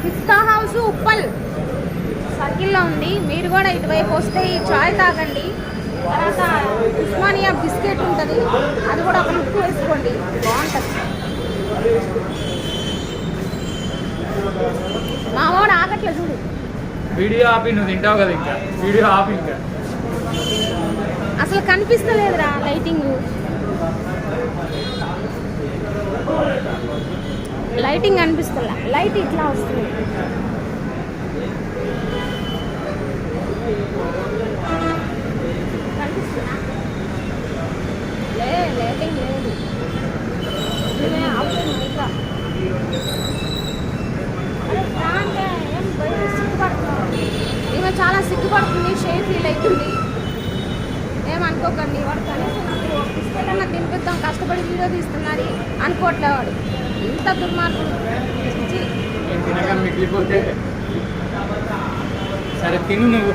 పిస్తా house Uppal సర్కిల్లో ఉంది. మీరు కూడా ఇటువైపు వస్తే ఈ చాయ్ తాగండి. తర్వాత ఉస్మానియా బిస్కెట్ ఉంటుంది, అది కూడా ఒక ముక్కు వేసుకోండి, బాగుంటుంది. మావాడు ఆగట్లే చూడు. వీడియో ఆపి, నువ్వు తింటావు కదా, ఇంకా వీడియో ఆపి. ఇంకా అసలు కనిపిస్తలేదురా లైటింగ్. లైటింగ్ అనిపిస్తలే, లైట్ ఇట్లా వస్తుంది. కనిపిస్తుందా? లైటింగ్ లేదు. ఈమె చాలా సిగ్గుపడుతుంది, షేమ్ ఫీల్ అవుతుంది. ఏమనుకోకండి, వాడు కనీసం నాకు బిస్కెట్ అన్న తినిపిద్దాం, కష్టపడి వీడియో తీస్తున్నది అనుకోవట్లే. వాడు ఇంత దుర్మార్గం. మిగిలిపోతే సరే తిను, నువ్వు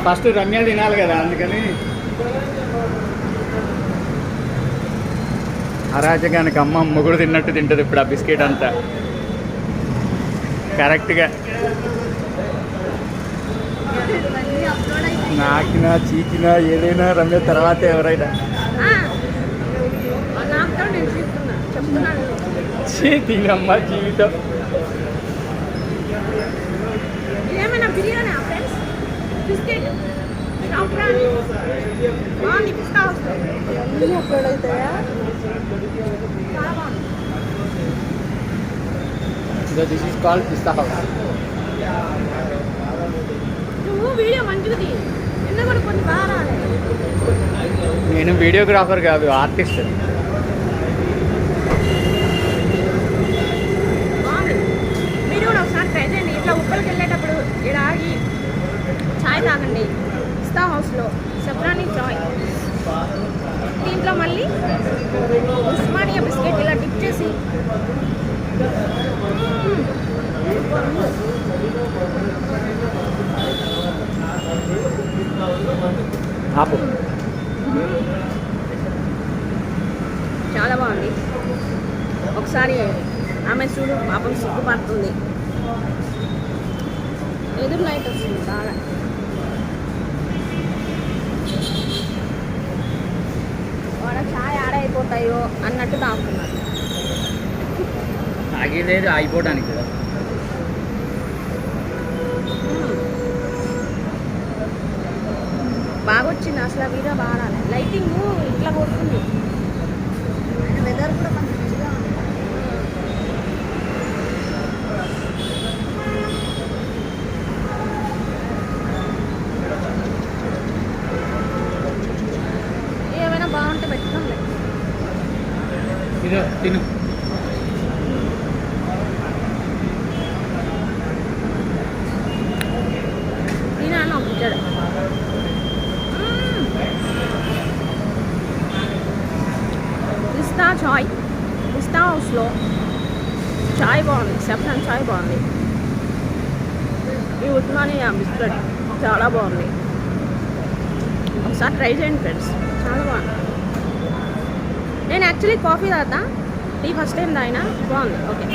ఫస్ట్ రమ్య తినాలి కదా, అందుకని. అరాజకానికి అమ్మ మొగుడు తిన్నట్టు తింటుంది ఇప్పుడు ఆ బిస్కెట్ అంతా కరెక్ట్గా. నాకినా చీకినా ఏదైనా రమ్య తర్వాత ఎవరైనా తినమ్మా జీవితం. ఏమైనా బిర్యానీ ఫ్రెండ్స్, బిస్కెట్ బాగుంది. పిస్తా హౌస్ అప్లోడ్ అవుతాయా? This is called pista house. నువ్వు వీడియో మంచిగా తీ, నిన్న కూడా కొన్ని బాగా రాలేదు. నేను వీడియోగ్రాఫర్ కాదు, ఆర్టిస్ట్. మీరు కూడా ఒకసారి ట్రై చేయండి. ఇట్లా ఉప్పలకి వెళ్ళేటప్పుడు ఇక్కడ ఆగి చాయ్ తాగండి. పిస్తా హౌస్లో సబ్రాని చాయ్. దీంట్లో మళ్ళీ ఉస్మానియా బిస్కెట్ ఇలా డిప్ చేసి ఆపు. చాలా బాగుంది. ఒకసారి ఆమె చూడు, పాపం సిగ్గుపడుతుంది. ఎదురు లైట్ వస్తుంది బాగా. వాడ ఛాయ్ ఆడైపోతాయో అన్నట్టు తాగుతున్నారు. ఆగేలేదు, ఆగిపోవడానికి కదా. బాగా వచ్చింది అసలు. వీడియో బాగా రాలేదు, లైటింగ్ ఇట్లా కొడుతుంది. వెదర్ కూడా మంచిగా ఉంది. ఏమైనా బాగుంటే పెట్టుకోండి. ఇదో తిను. తినాను ఒకటి. పిస్తా చాయ్, పిస్తా హౌస్లో చాయ్ బాగుంది, సెఫ్రాన్ చాయ్ బాగుంది. ఈ ఉస్మానియా బిస్కెట్ చాలా బాగుంది. ఒకసారి ట్రై చేయండి ఫ్రెండ్స్, చాలా బాగుంది. నేను యాక్చువల్లీ కాఫీ తాగుతా, టీ ఫస్ట్ టైం తాగినా, బాగుంది. ఓకే.